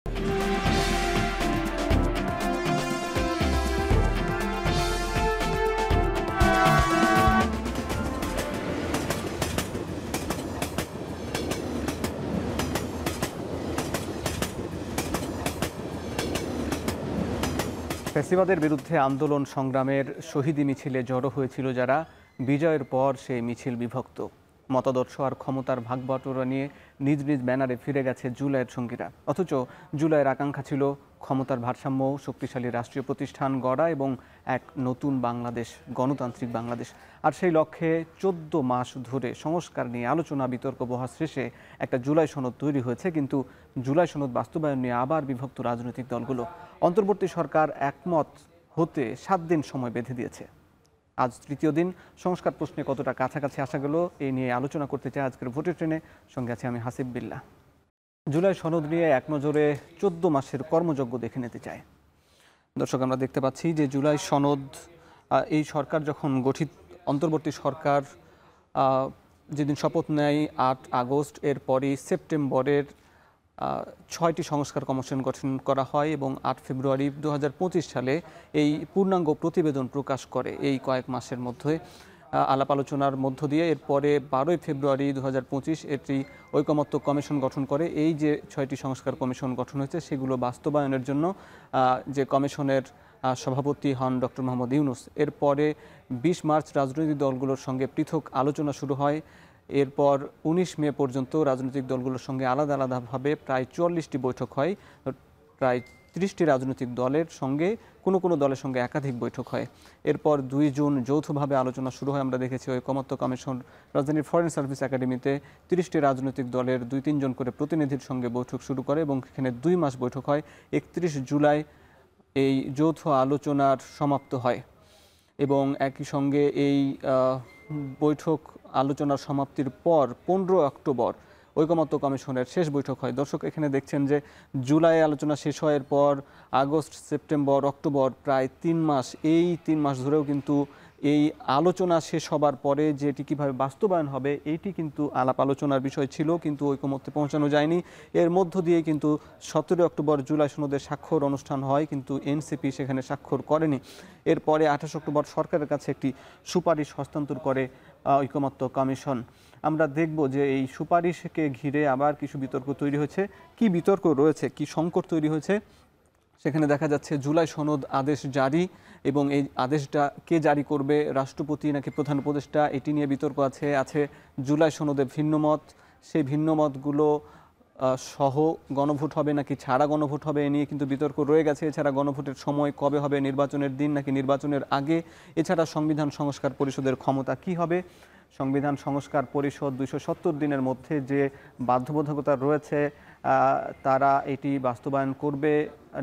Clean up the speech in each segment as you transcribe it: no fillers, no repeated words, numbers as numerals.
ফ্যাসিবাদের বিরুদ্ধে আন্দোলন সংগ্রামের শহীদী মিছিলে জড়ো হয়েছিল যারা, বিজয়ের পর সেই মিছিল বিভক্ত। মতাদর্শ আর ক্ষমতার ভাগবটোয়ারা নিয়ে নিজ নিজ ব্যানারে ফিরে গেছে জুলাইয়ের সঙ্গীরা। অথচ জুলাইয়ের আকাঙ্ক্ষা ছিল ক্ষমতার ভারসাম্য, শক্তিশালী রাষ্ট্রীয় প্রতিষ্ঠান গড়া এবং এক নতুন বাংলাদেশ, গণতান্ত্রিক বাংলাদেশ। আর সেই লক্ষ্যে 14 মাস ধরে সংস্কার নিয়ে আলোচনা, বিতর্ক, বহাস শেষে একটা জুলাই সনদ তৈরি হয়েছে। কিন্তু জুলাই সনদ বাস্তবায়ন নিয়ে আবার বিভক্ত রাজনৈতিক দলগুলো। অন্তর্বর্তী সরকার একমত হতে 7 দিন সময় বেঁধে দিয়েছে। আজ তৃতীয় দিন। সংস্কার প্রশ্নে কতটা কাছাকাছি আসা গেল, এই নিয়ে আলোচনা করতে চাই আজকের ভোটের ট্রেনে। সঙ্গে আছে আমি হাসিব বিল্লাহ। জুলাই সনদ নিয়ে এক নজরে 14 মাসের কর্মযজ্ঞ দেখে নিতে চাই। দর্শক, আমরা দেখতে পাচ্ছি যে জুলাই সনদ, এই সরকার যখন গঠিত, অন্তর্বর্তী সরকার যেদিন শপথ নেয় 8 আগস্ট, এরপরই সেপ্টেম্বরের 6টি সংস্কার কমিশন গঠন করা হয় এবং 8 ফেব্রুয়ারি 2025 সালে এই পূর্ণাঙ্গ প্রতিবেদন প্রকাশ করে। এই কয়েক মাসের মধ্যে আলাপ আলোচনার মধ্য দিয়ে এরপরে 12 ফেব্রুয়ারি 2025 এটি ঐকমত্য কমিশন গঠন করে। এই যে 6টি সংস্কার কমিশন গঠন হয়েছে সেগুলো বাস্তবায়নের জন্য যে কমিশনের সভাপতি হন ডক্টর মোহাম্মদ ইউনূস। এরপরে 20 মার্চ রাজনৈতিক দলগুলোর সঙ্গে পৃথক আলোচনা শুরু হয়। এরপর 19 মে পর্যন্ত রাজনৈতিক দলগুলোর সঙ্গে আলাদা আলাদাভাবে প্রায় 44টি বৈঠক হয়। প্রায় 30টি রাজনৈতিক দলের সঙ্গে কোনো দলের সঙ্গে একাধিক বৈঠক হয়। এরপর 2 জুন যৌথভাবে আলোচনা শুরু হয়। আমরা দেখেছি ঐকমত্য কমিশন রাজধানীর ফরেন সার্ভিস একাডেমিতে 30টি রাজনৈতিক দলের 2-3 জন করে প্রতিনিধির সঙ্গে বৈঠক শুরু করে এবং এখানে 2 মাস বৈঠক হয়। 31 জুলাই এই যৌথ আলোচনার সমাপ্ত হয় এবং একই সঙ্গে এই বৈঠক আলোচনার সমাপ্তির পর 15 অক্টোবর ঐকমত্য কমিশনের শেষ বৈঠক হয়। দর্শক, এখানে দেখছেন যে জুলাই আলোচনা শেষ হওয়ার পর আগস্ট, সেপ্টেম্বর, অক্টোবর, প্রায় 3 মাস। এই 3 মাস ধরেও কিন্তু এই আলোচনা শেষ হবার পরে যে এটি কীভাবে বাস্তবায়ন হবে এইটি কিন্তু আলাপ আলোচনার বিষয় ছিল, কিন্তু ঐকমত্যে পৌঁছানো যায়নি। এর মধ্য দিয়ে কিন্তু 17 অক্টোবর জুলাই সনদের স্বাক্ষর অনুষ্ঠান হয়, কিন্তু এনসিপি সেখানে স্বাক্ষর করেনি। এরপরে 28 অক্টোবর সরকারের কাছে একটি সুপারিশ হস্তান্তর করে ঐকমত্য কমিশন। আমরা দেখব যে এই সুপারিশকে ঘিরে আবার কিছু বিতর্ক তৈরি হয়েছে। কি বিতর্ক রয়েছে, কি সংকট তৈরি হয়েছে, সেখানে দেখা যাচ্ছে জুলাই সনদ আদেশ জারি এবং এই আদেশটা কে জারি করবে, রাষ্ট্রপতি নাকি প্রধান উপদেষ্টা, এটি নিয়ে বিতর্ক আছে জুলাই সনদে ভিন্নমত, সেই ভিন্নমতগুলো সহ গণভোট হবে নাকি ছাড়া গণভোট হবে, এ নিয়ে কিন্তু বিতর্ক রয়ে গেছে। এছাড়া গণভোটের সময় কবে হবে, নির্বাচনের দিন নাকি নির্বাচনের আগে, এছাড়া সংবিধান সংস্কার পরিষদের ক্ষমতা কি হবে, সংবিধান সংস্কার পরিষদ 270 দিনের মধ্যে যে বাধ্যবাধকতা রয়েছে তারা এটি বাস্তবায়ন করবে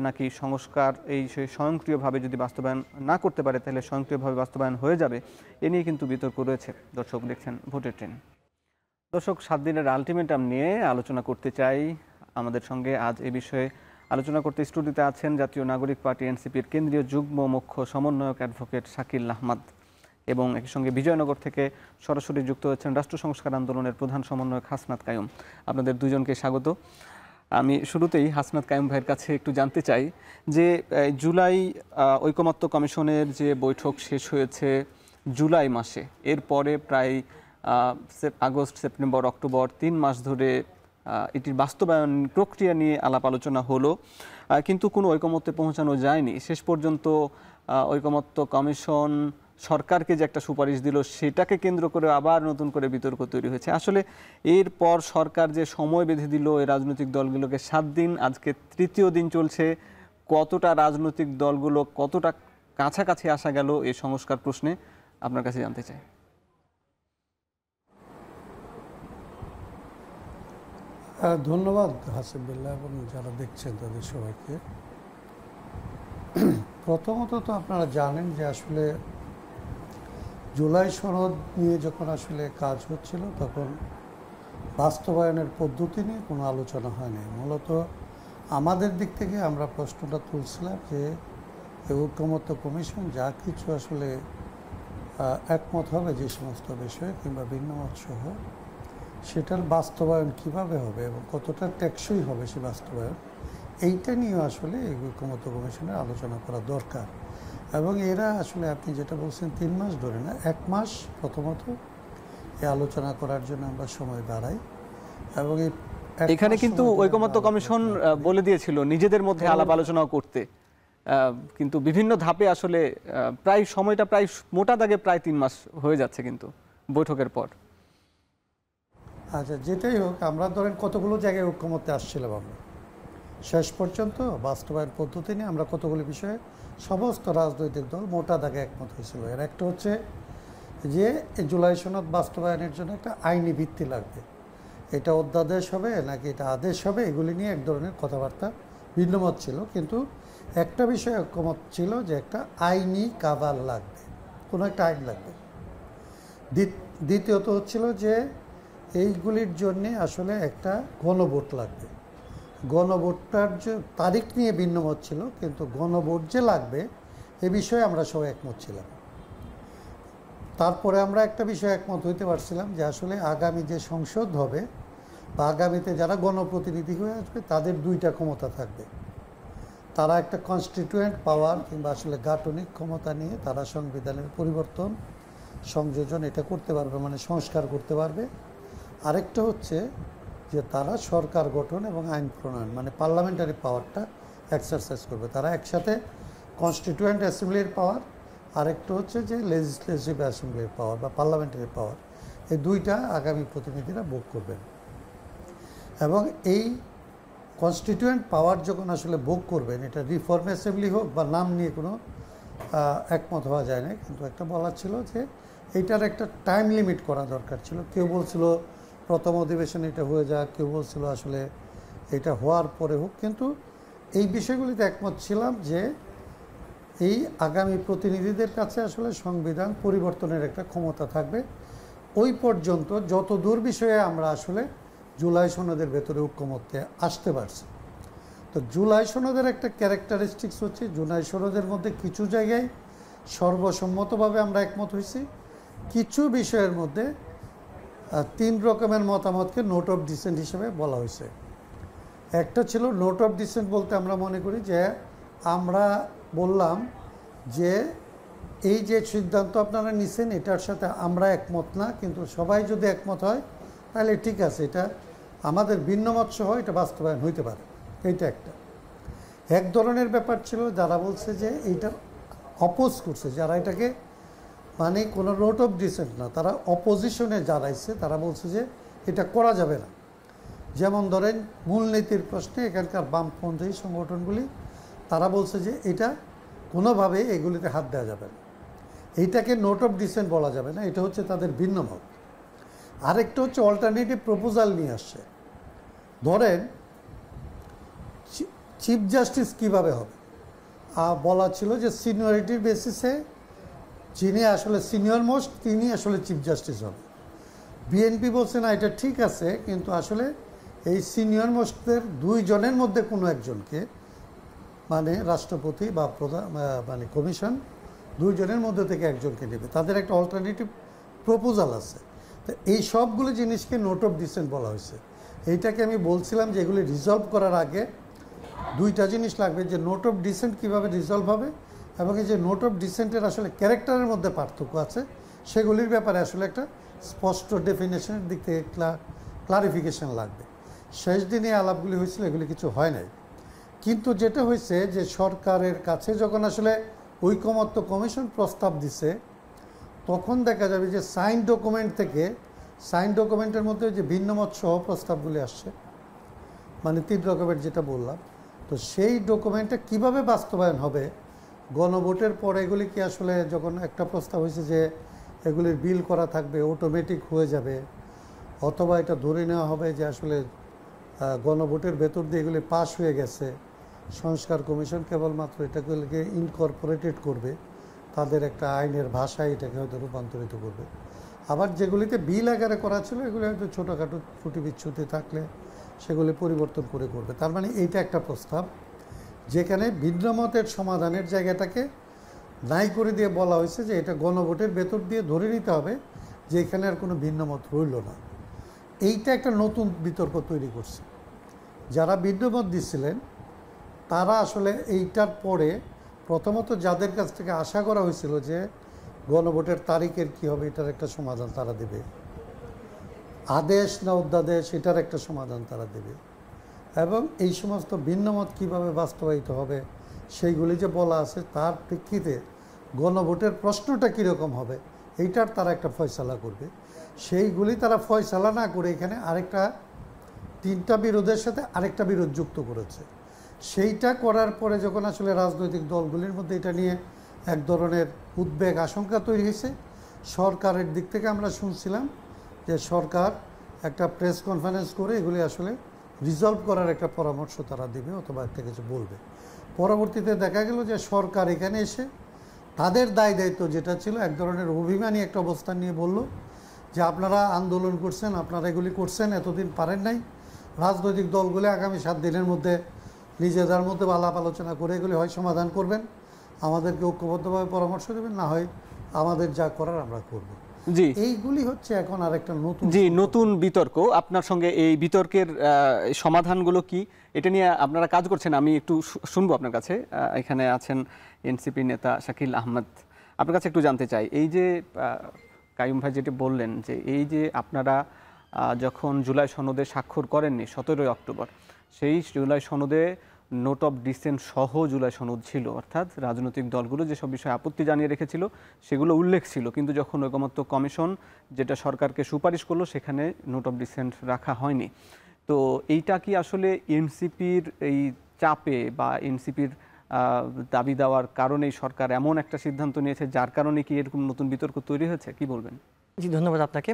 নাকি সংস্কার এই স্বয়ংক্রিয়ভাবে যদি বাস্তবায়ন না করতে পারে তাহলে স্বয়ংক্রিয়ভাবে বাস্তবায়ন হয়ে যাবে, এ নিয়ে কিন্তু বিতর্ক রয়েছে। দর্শক, দেখছেন ভোটের ট্রেন। দর্শক, 7 দিনের আলটিমেটাম নিয়ে আলোচনা করতে চাই। আমাদের সঙ্গে আজ এ বিষয়ে আলোচনা করতে স্টুডিওতে আছেন জাতীয় নাগরিক পার্টি এনসিপির কেন্দ্রীয় যুগ্ম মুখ্য সমন্বয়ক অ্যাডভোকেট শাকিল আহমদ এবং একই সঙ্গে বিজয়নগর থেকে সরাসরি যুক্ত হচ্ছেন রাষ্ট্র সংস্কার আন্দোলনের প্রধান সমন্বয়ক হাসনাত কায়ুম। আপনাদের দুজনকে স্বাগত। আমি শুরুতেই হাসনাত কায়ুম ভাইয়ের কাছে একটু জানতে চাই যে জুলাই ঐকমত্য কমিশনের যে বৈঠক শেষ হয়েছে জুলাই মাসে, এরপরে প্রায় আগস্ট, সেপ্টেম্বর, অক্টোবর 3 মাস ধরে এটির বাস্তবায়ন প্রক্রিয়া নিয়ে আলাপ আলোচনা হলো, কিন্তু কোনো ঐকমত্যে পৌঁছানো যায়নি। শেষ পর্যন্ত ঐকমত্য কমিশন সরকারকে যে একটা সুপারিশ দিল সেটাকে কেন্দ্র করে আবার নতুন করে বিতর্ক তৈরি হয়েছে। আসলে এরপর সরকার যে সময় বেঁধে দিল এই রাজনৈতিক দলগুলোকে 7 দিন, আজকে তৃতীয় দিন চলছে, কতটা রাজনৈতিক দলগুলো কতটা কাছাকাছি আসা গেল এই সংস্কার প্রশ্নে, আপনার কাছে জানতে চাই। ধন্যবাদ হাসিবুল্লাহ এবং যারা দেখছেন তাদের সবাইকে। প্রথমত তো আপনারা জানেন যে আসলে জুলাই সনদ নিয়ে যখন আসলে কাজ হচ্ছিল তখন বাস্তবায়নের পদ্ধতি নিয়ে কোনো আলোচনা হয়নি। মূলত আমাদের দিক থেকে আমরা প্রশ্নটা তুলছিলাম যে ঐকমত্য কমিশন যা কিছু আসলে একমত হবে যে সমস্ত বিষয়ে কিংবা ভিন্নমত সহ, সেটার বাস্তবায়ন কিভাবে হবে এবং কতটা টেকসই হবে সে বাস্তবায়ন, এইটা নিয়ে আসলে এই ঐকমত্য কমিশনের আলোচনা করা দরকার। এবং এরা আসলে আপনি যেটা বলছেন 3 মাস ধরে না, 1 মাস প্রথমত এই আলোচনা করার জন্য আমরা সময় বাড়াই। এবং এই এখানে কিন্তু ঐকমত্য কমিশন বলে দিয়েছিল নিজেদের মধ্যে আলাপ আলোচনা করতে, কিন্তু বিভিন্ন ধাপে আসলে প্রায় সময়টা প্রায় মোটা দাগে প্রায় 3 মাস হয়ে যাচ্ছে কিন্তু বৈঠকের পর। আচ্ছা, যেটাই হোক, আমরা ধরেন কতগুলো জায়গায় ঐকমত্যে আসছিলাম। আমরা শেষ পর্যন্ত বাস্তবায়ন পদ্ধতি নিয়ে আমরা কতগুলো বিষয়ে সমস্ত রাজনৈতিক দল মোটা দাগে একমত হয়েছিল। এর একটা হচ্ছে যে জুলাই সনদ বাস্তবায়নের জন্য একটা আইনি ভিত্তি লাগবে। এটা অধ্যাদেশ হবে নাকি এটা আদেশ হবে, এগুলি নিয়ে এক ধরনের কথাবার্তা ভিন্নমত ছিল। কিন্তু একটা বিষয়ে ঐকমত ছিল যে একটা আইনি কাভার লাগবে, কোনো একটা আইন লাগবে। দ্বিতীয়ত হচ্ছিল যে এইগুলির জন্যে আসলে একটা গণভোট লাগবে। গণভোটটার যে তারিখ নিয়ে ভিন্নমত ছিল, কিন্তু গণভোট যে লাগবে এ বিষয়ে আমরা সবাই একমত ছিলাম। তারপরে আমরা একটা বিষয়ে একমত হইতে পারছিলাম যে আসলে আগামী যে সংসদ হবে বা আগামীতে যারা গণপ্রতিনিধি হয়ে আসবে তাদের 2টা ক্ষমতা থাকবে। তারা একটা কনস্টিটিউয়েন্ট পাওয়ার কিংবা আসলে গাঠনিক ক্ষমতা নিয়ে তারা সংবিধানের পরিবর্তন সংযোজন এটা করতে পারবে, মানে সংস্কার করতে পারবে। আরেকটা হচ্ছে যে তারা সরকার গঠন এবং আইন প্রণয়ন মানে পার্লামেন্টারি পাওয়ারটা এক্সারসাইজ করবে। তারা একসাথে কনস্টিটিউয়েন্ট অ্যাসেম্বলির পাওয়ার, আরেকটা হচ্ছে যে লেজিসলেটিভ অ্যাসেম্বলির পাওয়ার বা পার্লামেন্টারি পাওয়ার, এই 2টা আগামী প্রতিনিধিরা ভোগ করবেন। এবং এই কনস্টিটিউয়েন্ট পাওয়ার যখন আসলে ভোগ করবেন, এটা রিফর্ম অ্যাসেম্বলি হোক বা নাম নিয়ে কোনো একমত হওয়া যায় না, কিন্তু একটা বলা ছিল যে এইটার একটা টাইম লিমিট করা দরকার ছিল। কেউ বলছিল প্রথম অধিবেশনে এটা হয়ে যাক, কেউ বলছিল আসলে এটা হওয়ার পরে হোক। কিন্তু এই বিষয়গুলিতে একমত ছিলাম যে এই আগামী প্রতিনিধিদের কাছে আসলে সংবিধান পরিবর্তনের একটা ক্ষমতা থাকবে। ওই পর্যন্ত যত দূর বিষয়ে আমরা আসলে জুলাই সনদের ভেতরে ঐকমত্যে আসতে পারছি। তো জুলাই সনদের একটা ক্যারেক্টারিস্টিক্স হচ্ছে জুলাই সনদের মধ্যে কিছু জায়গায় সর্বসম্মতভাবে আমরা একমত হয়েছি, কিছু বিষয়ের মধ্যে 3 রকমের মতামতকে নোট অফ ডিসেন্ট হিসেবে বলা হয়েছে। একটা ছিল নোট অফ ডিসেন্ট বলতে আমরা মনে করি যে আমরা বললাম যে এই যে সিদ্ধান্ত আপনারা নিছেন এটার সাথে আমরা একমত না, কিন্তু সবাই যদি একমত হয় তাহলে ঠিক আছে, এটা আমাদের ভিন্নমত সহ এটা বাস্তবায়ন হইতে পারে। এইটা একটা এক ধরনের ব্যাপার ছিল। যারা বলছে যে এইটা অপোজ করছে, যারা এটাকে মানে কোনো নোট অফ ডিসেন্ট না, তারা অপোজিশনে যারাইছে, তারা বলছে যে এটা করা যাবে না। যেমন ধরেন মূলনীতির প্রশ্নে এখানকার বামপন্থী সংগঠনগুলি তারা বলছে যে এটা কোনোভাবে এগুলিতে হাত দেওয়া যাবে না, এইটাকে নোট অফ ডিসেন্ট বলা যাবে না, এটা হচ্ছে তাদের ভিন্ন মত। আরেকটা হচ্ছে অল্টারনেটিভ প্রপোজাল নিয়ে আসছে। ধরেন চিফ জাস্টিস কিভাবে হবে, বলা ছিল যে সিনিয়রিটির বেসিসে যিনি আসলে সিনিয়র মোস্ট তিনি আসলে চিফ জাস্টিস হবে। বিএনপি বলছে না এটা ঠিক আছে, কিন্তু আসলে এই সিনিয়র মোস্টদের 2 জনের মধ্যে কোনো একজনকে মানে রাষ্ট্রপতি বা প্রধান মানে কমিশন 2 জনের মধ্যে থেকে একজনকে নেবে। তাদের একটা অল্টারনেটিভ প্রপোজাল আছে। তো এই সবগুলো জিনিসকে নোট অফ ডিসেন্ট বলা হয়েছে। এইটাকে আমি বলছিলাম যে এগুলি রিজলভ করার আগে 2টা জিনিস লাগবে, যে নোট অফ ডিসেন্ট কীভাবে রিজলভ হবে এবং এই যে নোট অফ ডিসেন্টের আসলে ক্যারেক্টারের মধ্যে পার্থক্য আছে সেগুলির ব্যাপারে আসলে একটা স্পষ্ট ডেফিনেশনের দিক থেকে ক্লারিফিকেশন লাগবে। শেষ দিনে আলাপগুলি হয়েছিল, এগুলি কিছু হয় নাই। কিন্তু যেটা হয়েছে যে সরকারের কাছে যখন আসলে ঐকমত্য কমিশন প্রস্তাব দিছে, তখন দেখা যাবে যে সাইন ডকুমেন্ট থেকে সাইন ডকুমেন্টের মধ্যে যে ভিন্নমত সহ প্রস্তাবগুলি আসছে, মানে 3 রকমের যেটা বললাম, তো সেই ডকুমেন্টটা কিভাবে বাস্তবায়ন হবে, গণভোটের পরে এগুলি কি আসলে যখন একটা প্রস্তাব হয়েছে যে এগুলির বিল করা থাকবে অটোমেটিক হয়ে যাবে, অথবা এটা ধরে নেওয়া হবে যে আসলে গণভোটের ভেতর দিয়ে এগুলি পাস হয়ে গেছে, সংস্কার কমিশন কেবলমাত্র এটাগুলিকে ইনকর্পোরেটেড করবে, তাদের একটা আইনের ভাষায় এটাকে হয়তো রূপান্তরিত করবে। আবার যেগুলিতে বিল আকারে করা ছিল এগুলি হয়তো ছোটোখাটো ত্রুটি বিচ্যুতি থাকলে সেগুলি পরিবর্তন করে করবে। তার মানে এইটা একটা প্রস্তাব যেখানে ভিন্নমতের সমাধানের জায়গাটাকে নাই করে দিয়ে বলা হয়েছে যে এটা গণভোটের ভেতর দিয়ে ধরে নিতে হবে যে এখানে আর কোনো ভিন্নমত রইল না। এইটা একটা নতুন বিতর্ক তৈরি করছে। যারা ভিন্নমত দিচ্ছিলেন তারা আসলে এইটার পরে প্রথমত যাদের কাছ থেকে আশা করা হয়েছিল যে গণভোটের তারিখের কি হবে এটার একটা সমাধান তারা দেবে, আদেশ না অধ্যাদেশ এটার একটা সমাধান তারা দেবে, এবং এই সমস্ত ভিন্নমত কিভাবে বাস্তবায়িত হবে সেইগুলি যে বলা আছে তার প্রেক্ষিতে গণভোটের প্রশ্নটা কীরকম হবে এইটার তারা একটা ফয়সালা করবে। সেইগুলি তারা ফয়সালা না করে এখানে আরেকটা 3টা বিরোধের সাথে আরেকটা বিরোধ যুক্ত করেছে। সেইটা করার পরে যখন আসলে রাজনৈতিক দলগুলির মধ্যে এটা নিয়ে এক ধরনের উদ্বেগ আশঙ্কা তৈরি হয়েছে, সরকারের দিক থেকে আমরা শুনছিলাম যে সরকার একটা প্রেস কনফারেন্স করে এগুলি আসলে রিজলভ করার একটা পরামর্শ তারা দেবে অথবা একটা কিছু বলবে। পরবর্তীতে দেখা গেল যে সরকার এখানে এসে তাদের দায় দায়িত্ব যেটা ছিল এক ধরনের অভিমানী একটা অবস্থান নিয়ে বলল যে আপনারা আন্দোলন করছেন, আপনারা এগুলি করছেন, এতদিন পারেন নাই, রাজনৈতিক দলগুলি আগামী 7 দিনের মধ্যে নিজেদের মধ্যে আলাপ আলোচনা করে এগুলি হয় সমাধান করবেন, আমাদেরকে ঐক্যবদ্ধভাবে পরামর্শ দেবেন, না হয় আমাদের যা করার আমরা করব। জি, এইগুলি হচ্ছে এখন আরেকটা নতুন নতুন বিতর্ক। আপনার সঙ্গে এই বিতর্কের সমাধানগুলো কি, এটা নিয়ে আপনারা কাজ করছেন, আমি একটু শুনবো আপনার কাছে। এখানে আছেন এনসিপি নেতা শাকিল আহমেদ, আপনার কাছে একটু জানতে চাই, এই যে কাইয়ুম ভাই যেটি বললেন যে এই যে আপনারা যখন জুলাই সনদে স্বাক্ষর করেননি 17 অক্টোবর, সেই জুলাই সনদে নোট অফ ডিসেন্ট সহ জুলাই সনদ ছিল, অর্থাৎ রাজনৈতিক দলগুলো যেসব বিষয়ে আপত্তি জানিয়ে রেখেছিল সেগুলো উল্লেখ ছিল, কিন্তু যখন ঐকমত্য কমিশন যেটা সরকারকে সুপারিশ করলো সেখানে নোট অফ ডিসেন্ট রাখা হয়নি। তো এইটা কি আসলে এনসিপির এই চাপে বা এনসিপির দাবি দেওয়ার কারণেই সরকার এমন একটা সিদ্ধান্ত নিয়েছে যার কারণে কি এরকম নতুন বিতর্ক তৈরি হয়েছে, কি বলবেন? জি, ধন্যবাদ আপনাকে।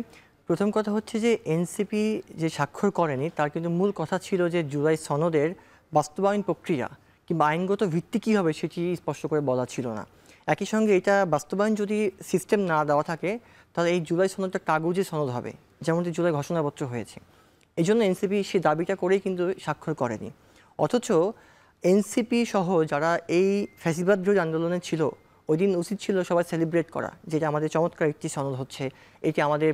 প্রথম কথা হচ্ছে যে এনসিপি যে স্বাক্ষর করেনি তার কিন্তু মূল কথা ছিল যে জুলাই সনদের বাস্তবায়ন প্রক্রিয়া কিংবা আইনগত ভিত্তি কী হবে সেটি স্পষ্ট করে বলা ছিল না। একই সঙ্গে এটা বাস্তবায়ন যদি সিস্টেম না দেওয়া থাকে তাহলে এই জুলাই সনদটা কাগজে সনদ হবে, যেমনটি জুলাই ঘোষণাপত্র হয়েছে। এই জন্য এনসিপি সেই দাবিটা করেই কিন্তু স্বাক্ষর করেনি। অথচ এনসিপি সহ যারা এই ফ্যাসিবাদ বিরোধী আন্দোলনে ছিল ওই দিন উচিত ছিল সবাই সেলিব্রেট করা, যেটা আমাদের চমৎকার একটি সনদ হচ্ছে, এটি আমাদের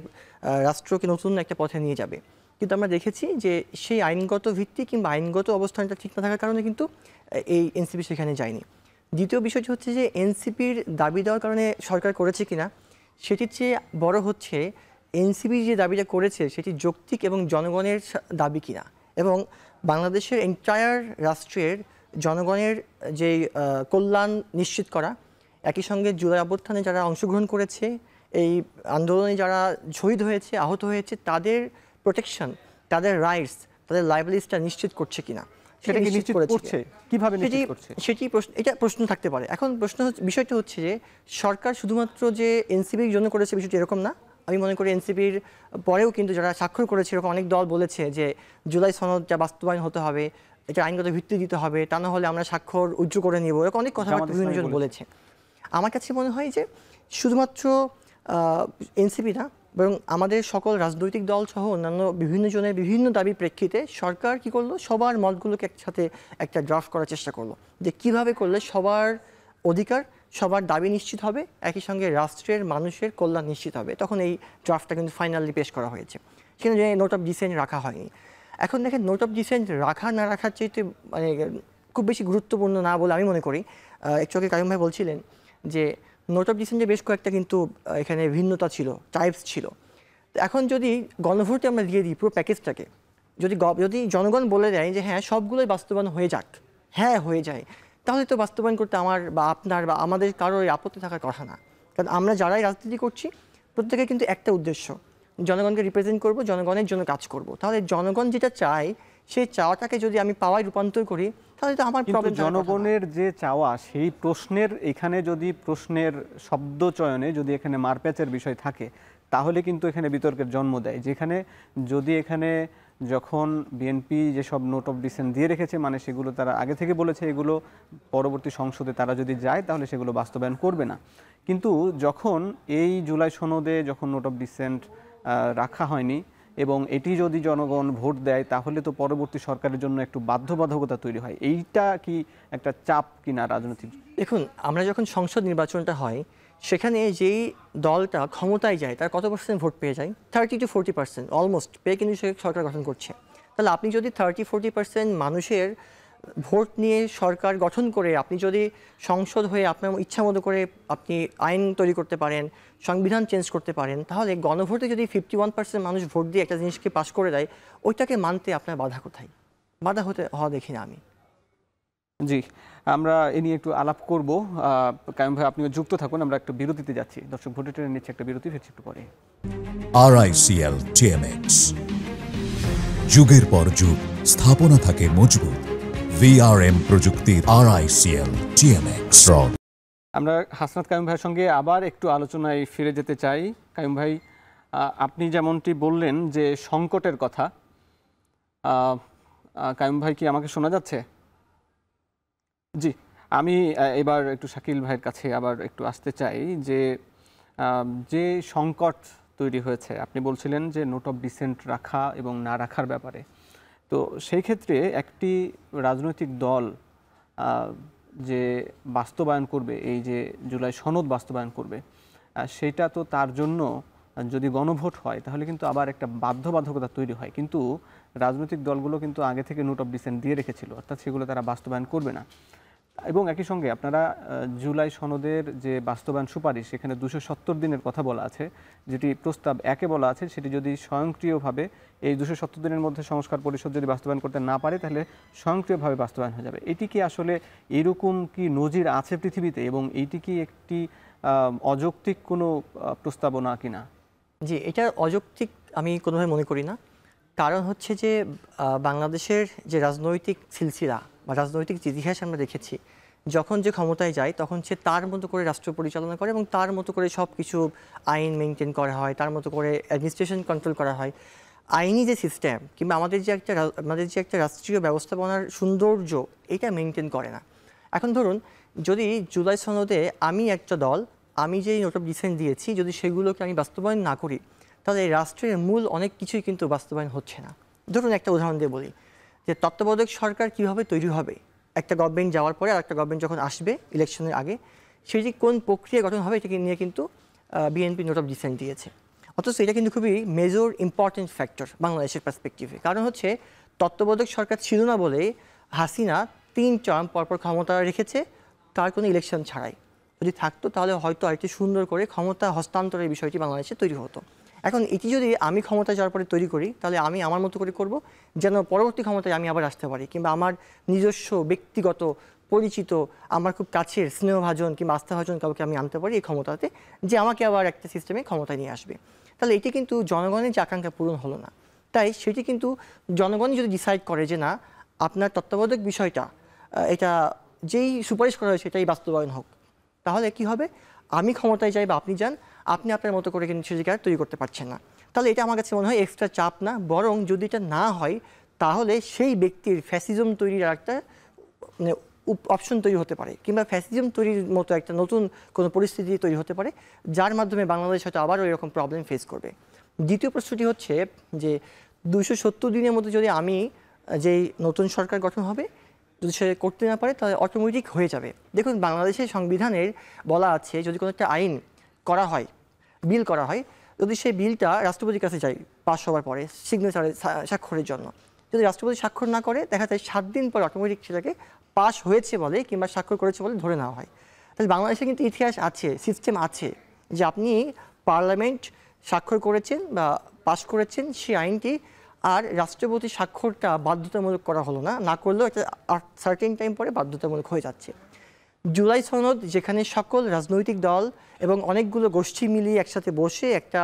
রাষ্ট্রকে নতুন একটা পথে নিয়ে যাবে। কিন্তু আমরা দেখেছি যে সেই আইনগত ভিত্তি কিংবা আইনগত অবস্থানটা ঠিক না থাকার কারণে কিন্তু এই এনসিপি সেখানে যায়নি। দ্বিতীয় বিষয়টি হচ্ছে যে এনসিপির দাবি দেওয়ার কারণে সরকার করেছে কিনা সেটির চেয়ে বড় হচ্ছে এনসিপি যে দাবিটা করেছে সেটি যৌক্তিক এবং জনগণের দাবি কিনা, এবং বাংলাদেশের এন্টায়ার রাষ্ট্রের জনগণের যেই কল্যাণ নিশ্চিত করা, একই সঙ্গে জুলাই অভ্যুত্থানে যারা অংশগ্রহণ করেছে, এই আন্দোলনে যারা শহীদ হয়েছে, আহত হয়েছে, তাদের প্রোটেকশন, তাদের রাইটস, তাদের লাইবিলিটিসটা নিশ্চিত করছে কিনা, সেটা কি নিশ্চিত করছে, কিভাবে নিশ্চিত করছে সেটি এটা প্রশ্ন থাকতে পারে। এখন বিষয়টা হচ্ছে যে সরকার শুধুমাত্র যে এনসিপির জন্য করেছে বিষয়টি এরকম না। আমি মনে করি এনসিপির পরেও কিন্তু যারা স্বাক্ষর করেছে এরকম অনেক দল বলেছে যে জুলাই সনদটা বাস্তবায়ন হতে হবে, এটা আইনগত ভিত্তি দিতে হবে, তা না হলে আমরা স্বাক্ষর উজ্জ্ব করে নিব, এরকম অনেক কথাবার্তা বিভিন্নজন বলেছে। আমার কাছে মনে হয় যে শুধুমাত্র এনসিপি না, বরং আমাদের সকল রাজনৈতিক দল সহ অন্যান্য বিভিন্ন জনের বিভিন্ন দাবির প্রেক্ষিতে সরকার কি করলো, সবার মতগুলোকে একসাথে একটা ড্রাফট করার চেষ্টা করলো যে কিভাবে করলে সবার অধিকার, সবার দাবি নিশ্চিত হবে, একই সঙ্গে রাষ্ট্রের মানুষের কল্যাণ নিশ্চিত হবে। তখন এই ড্রাফটটা কিন্তু ফাইনালি পেশ করা হয়েছে, সেখানে যে নোট অফ ডিসেন্ট রাখা হয়নি। এখন দেখেন, নোট অফ ডিসেন্ট রাখা না রাখার চাইতে মানে খুব বেশি গুরুত্বপূর্ণ না বলে আমি মনে করি। একটু আগে কাইয়ুম ভাই বলছিলেন যে নোট অফ ডিসেন্টে বেশ কয়েকটা কিন্তু এখানে ভিন্নতা ছিল, টাইপস ছিল। এখন যদি গণভোটে আমরা দিয়ে দিই পুরো প্যাকেজটাকে, যদি জনগণ বলে দেয় যে হ্যাঁ সবগুলোই বাস্তবায়ন হয়ে যাক, হ্যাঁ হয়ে যায়, তাহলে তো বাস্তবায়ন করতে আমার বা আপনার বা আমাদের কারোর আপত্তি থাকার কথা না। কারণ আমরা যারাই রাজনীতি করছি প্রত্যেকের কিন্তু একটা উদ্দেশ্য, জনগণকে রিপ্রেজেন্ট করব, জনগণের জন্য কাজ করব। তাহলে জনগণ যেটা চায় সেই চাওয়াটাকে যদি আমি পাওয়ায় রূপান্তর করি তাহলে তো আমার প্রবলেম। জনগণের যে চাওয়া সেই প্রশ্নের এখানে যদি প্রশ্নের শব্দ চয়নে যদি এখানে মারপ্যাচের বিষয় থাকে তাহলে কিন্তু এখানে বিতর্কের জন্ম দেয়। যেখানে যদি এখানে যখন বিএনপি যেসব নোট অফ ডিসেন্ট দিয়ে রেখেছে মানে সেগুলো তারা আগে থেকে বলেছে এগুলো পরবর্তী সংসদে তারা যদি যায় তাহলে সেগুলো বাস্তবায়ন করবে না, কিন্তু যখন এই জুলাই সনদে যখন নোট অফ ডিসেন্ট রাখা হয়নি এবং এটি যদি জনগণ ভোট দেয় তাহলে তো পরবর্তী সরকারের জন্য একটু বাধ্যবাধকতা তৈরি হয়। এইটা কি একটা চাপ কিনা রাজনৈতিক? দেখুন, আমরা যখন সংসদ নির্বাচনটা হয় সেখানে যেই দলটা ক্ষমতায় যায় তার কত % ভোট পেয়ে যায়? 30 to 40% অলমোস্ট পেয়ে কিন্তু সে সরকার গঠন করছে। তাহলে আপনি যদি 30-40% মানুষের ভোট নিয়ে সরকার গঠন করে আপনি যদি সংসদ হয়ে আপনার ইচ্ছা মতো করে আপনি আইন তৈরি করতে পারেন, সংবিধান চেঞ্জ করতে পারেন, তাহলে গণভোটে যদি 51% মানুষ ভোট দিয়ে একটা জিনিসকে পাশ করে দেয়, ওইটাকে মানতে আপনার বাধা কোথায়? বাধা হওয়া দেখি না আমি। জি, আমরা এ নিয়ে একটু আলাপ করব। কাইয়ুম ভাই, আপনিও যুক্ত থাকুন। আমরা একটু বিরতিতে যাচ্ছি। দর্শক, ভোটে টেনে নিচ্ছে একটা বিরতি, ফিরছি একটু পরে। RICL TMX, যুগের পর যুগ স্থাপনা থাকে মজবুত। VRM প্রযুক্তির RICL TMX রড। আমরা হাসনাত কাইয়ুম ভাইয়ের সঙ্গে আবার একটু আলোচনায় ফিরে যেতে চাই। কাইয়ুম ভাই, আপনি যেমনটি বললেন যে সংকটের কথা, কাইয়ুম ভাই কি আমাকে শোনা যাচ্ছে? জি, আমি এবার একটু শাকিল ভাইয়ের কাছে আবার একটু আসতে চাই যে যে সংকট তৈরি হয়েছে, আপনি বলছিলেন যে নোট অফ ডিসেন্ট রাখা এবং না রাখার ব্যাপারে। তো সেই ক্ষেত্রে একটি রাজনৈতিক দল যে বাস্তবায়ন করবে, এই যে জুলাই সনদ বাস্তবায়ন করবে, সেটা তো তার জন্য যদি গণভোট হয় তাহলে কিন্তু আবার একটা বাধ্যবাধকতা তৈরি হয়। কিন্তু রাজনৈতিক দলগুলো কিন্তু আগে থেকে নোট অফ ডিসেন্ট দিয়ে রেখেছিল, অর্থাৎ সেগুলো তারা বাস্তবায়ন করবে না। এবং একই সঙ্গে আপনারা জুলাই সনদের যে বাস্তবায়ন সুপারিশ, সেখানে 270 দিনের কথা বলা আছে, যেটি প্রস্তাব 1-এ বলা আছে, সেটি যদি স্বয়ংক্রিয়ভাবে এই 270 দিনের মধ্যে সংস্কার পরিষদ যদি বাস্তবায়ন করতে না পারে তাহলে স্বয়ংক্রিয়ভাবে বাস্তবায়ন হয়ে যাবে। এটি কি আসলে এরকম কি নজির আছে পৃথিবীতে, এবং এইটি কি একটি অযৌক্তিক কোনো প্রস্তাবনা কিনা? জি, এটা অযৌক্তিক আমি কোনোভাবে মনে করি না। কারণ হচ্ছে যে বাংলাদেশের যে রাজনৈতিক সিলসিলা বা রাজনৈতিক যে ইতিহাস আমরা দেখেছি, যখন যে ক্ষমতায় যায় তখন সে তার মতো করে রাষ্ট্র পরিচালনা করে এবং তার মতো করে সব কিছু আইন মেনটেন করা হয়, তার মতো করে অ্যাডমিনিস্ট্রেশন কন্ট্রোল করা হয়। আইনি যে সিস্টেম কিংবা আমাদের যে একটা রাষ্ট্রীয় ব্যবস্থাপনার সৌন্দর্য, এটা মেনটেন করে না। এখন ধরুন, যদি জুলাই সনদে আমি একটা দল, আমি যেই নোট অফ ডিসেন্ট দিয়েছি, যদি সেগুলোকে আমি বাস্তবায়ন না করি, তাহলে এই রাষ্ট্রের মূল অনেক কিছুই কিন্তু বাস্তবায়ন হচ্ছে না। ধরুন, একটা উদাহরণ দিয়ে বলি যে তত্ত্বাবধায়ক সরকার কিভাবে তৈরি হবে, একটা গভর্নমেন্ট যাওয়ার পরে আর একটা গভর্নমেন্ট যখন আসবে ইলেকশনের আগে, সেটি কোন প্রক্রিয়া গঠন হবে, এটাকে নিয়ে কিন্তু বিএনপি নোট অফ ডিসেন্ট দিয়েছে। অথচ এটা কিন্তু খুবই মেজর ইম্পর্টেন্ট ফ্যাক্টর বাংলাদেশের পার্সপেক্টিভে। কারণ হচ্ছে তত্ত্বাবধায়ক সরকার ছিল না বলে হাসিনা 3 টার্ম পরপর ক্ষমতা রেখেছে, তার কোনো ইলেকশন ছাড়াই। যদি থাকতো তাহলে হয়তো আরেকটু সুন্দর করে ক্ষমতা হস্তান্তরের বিষয়টি বাংলাদেশে তৈরি হতো। এখন এটি যদি আমি ক্ষমতায় যাওয়ার পরে তৈরি করি, তাহলে আমি আমার মতো করে করব, যেন পরবর্তী ক্ষমতায় আমি আবার আসতে পারি, কিংবা আমার নিজস্ব ব্যক্তিগত পরিচিত, আমার খুব কাছের স্নেহভাজন কিংবা আস্থাভাজন কাউকে আমি আনতে পারি এই ক্ষমতাতে, যে আমাকে আবার একটা সিস্টেমে ক্ষমতায় নিয়ে আসবে। তাহলে এটি কিন্তু জনগণের যে আকাঙ্ক্ষা পূরণ হলো না। তাই সেটি কিন্তু জনগণ যদি ডিসাইড করে যে না, আপনার তত্ত্বাবধায়ক বিষয়টা, এটা যেই সুপারিশ করা হয়েছে এটাই বাস্তবায়ন হোক, তাহলে কি হবে? আমি ক্ষমতায় যাই বা আপনি যান, আপনি আপনার মতো করে কিন্তু সেটিকে আর তৈরি করতে পারছেন না। তাহলে এটা আমার কাছে মনে হয় এক্সট্রা চাপ না, বরং যদি এটা না হয় তাহলে সেই ব্যক্তির ফ্যাসিজম তৈরির একটা মানে অপশন তৈরি হতে পারে, কিংবা ফ্যাসিজম তৈরির মতো একটা নতুন কোনো পরিস্থিতি তৈরি হতে পারে, যার মাধ্যমে বাংলাদেশ হয়তো আবারও এরকম প্রবলেম ফেস করবে। দ্বিতীয় প্রশ্নটি হচ্ছে যে 270 দিনের মধ্যে যদি আমি যেই নতুন সরকার গঠন হবে যদি সে করতে না পারে, তাহলে অটোমেটিক হয়ে যাবে। দেখুন, বাংলাদেশের সংবিধানের বলা আছে যদি কোনো একটা আইন করা হয়, বিল করা হয়, যদি সেই বিলটা রাষ্ট্রপতির কাছে যায় পাস হওয়ার পরে সিগনেচারে স্বাক্ষরের জন্য, যদি রাষ্ট্রপতি স্বাক্ষর না করে, দেখা যায় 7 দিন পর অটোমেটিক সেটাকে পাস হয়েছে বলে কিংবা স্বাক্ষর করেছে বলে ধরে নেওয়া হয়। তাহলে বাংলাদেশে কিন্তু ইতিহাস আছে, সিস্টেম আছে, যে আপনি পার্লামেন্ট স্বাক্ষর করেছেন বা পাস করেছেন সেই আইনটি, আর রাষ্ট্রপতি স্বাক্ষরটা বাধ্যতামূলক করা হলো না, না করলেও একটা সার্টেন টাইম পরে বাধ্যতামূলক হয়ে যাচ্ছে। জুলাই সনদ, যেখানে সকল রাজনৈতিক দল এবং অনেকগুলো গোষ্ঠী মিলিয়ে একসাথে বসে একটা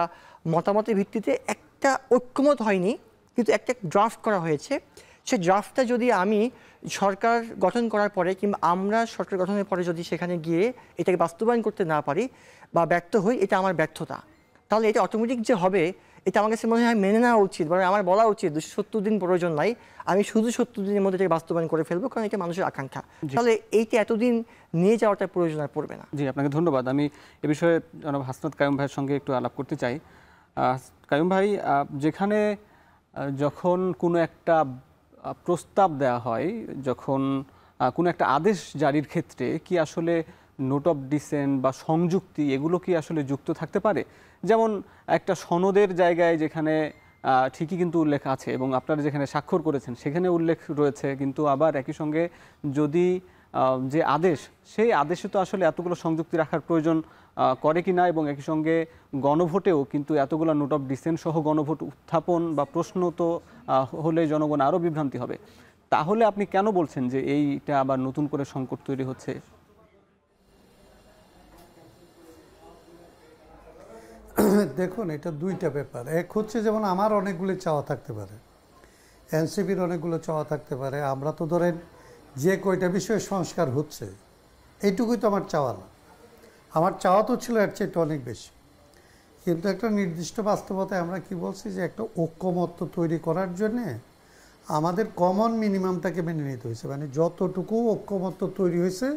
মতামতের ভিত্তিতে একটা ঐক্যমত হয়নি, কিন্তু একটা ড্রাফট করা হয়েছে, সেই ড্রাফটটা যদি আমি সরকার গঠন করার পরে কিংবা আমরা সরকার গঠনের পরে যদি সেখানে গিয়ে এটাকে বাস্তবায়ন করতে না পারি বা ব্যর্থ হই, এটা আমার ব্যর্থতা। তাহলে এটা অটোমেটিক যে হবে, এটা আমার কাছে মনে হয় মেনে নেওয়া উচিত, বরং আমার বলা উচিত 270 দিন প্রয়োজন নাই, আমি শুধু 70 দিনের মধ্যে এটাকে বাস্তবায়ন করে ফেলবো, কারণ এটা মানুষের আকাঙ্ক্ষা। তাহলে এইটা এতদিন নিয়ে যাওয়াটা প্রয়োজন আর পড়বে না। জি, আপনাকে ধন্যবাদ। আমি এ বিষয়ে জনাব হাসনাত কাইয়ুম ভাইয়ের সঙ্গে একটু আলাপ করতে চাই। কাইয়ুম ভাই, যেখানে যখন কোনো একটা প্রস্তাব দেওয়া হয়, যখন কোনো একটা আদেশ জারির ক্ষেত্রে কি আসলে নোট অফ ডিসেন্ট বা সংযুক্তি এগুলো কি আসলে যুক্ত থাকতে পারে? যেমন একটা সনদের জায়গায় যেখানে ঠিকই কিন্তু উল্লেখ আছে এবং আপনারা যেখানে স্বাক্ষর করেছেন সেখানে উল্লেখ রয়েছে, কিন্তু আবার একই সঙ্গে যদি যে আদেশ, সেই আদেশে তো আসলে এতগুলো সংযুক্তি রাখার প্রয়োজন করে কি না, এবং একই সঙ্গে গণভোটেও কিন্তু এতগুলো নোট অফ ডিসেন্ট সহ গণভোট উত্থাপন বা প্রশ্ন তো হলে জনগণ আরও বিভ্রান্তি হবে। তাহলে আপনি কেন বলছেন যে এইটা আবার নতুন করে সংকট তৈরি হচ্ছে? দেখুন, এটা দুইটা ব্যাপার। এক হচ্ছে যেমন আমার অনেকগুলো চাওয়া থাকতে পারে, এনসিপির অনেকগুলো চাওয়া থাকতে পারে। আমরা তো ধরেন যে কয়টা বিষয়ে সংস্কার হচ্ছে এইটুকুই তো আমার চাওয়া না, আমার চাওয়া তো ছিল এর চেয়ে অনেক বেশি। কিন্তু একটা নির্দিষ্ট বাস্তবতায় আমরা কি বলছি যে একটা ঐক্যমত্য তৈরি করার জন্যে আমাদের কমন মিনিমামটাকে মেনে নিতে হয়েছে। মানে যতটুকু ঐক্যমত্য তৈরি হয়েছে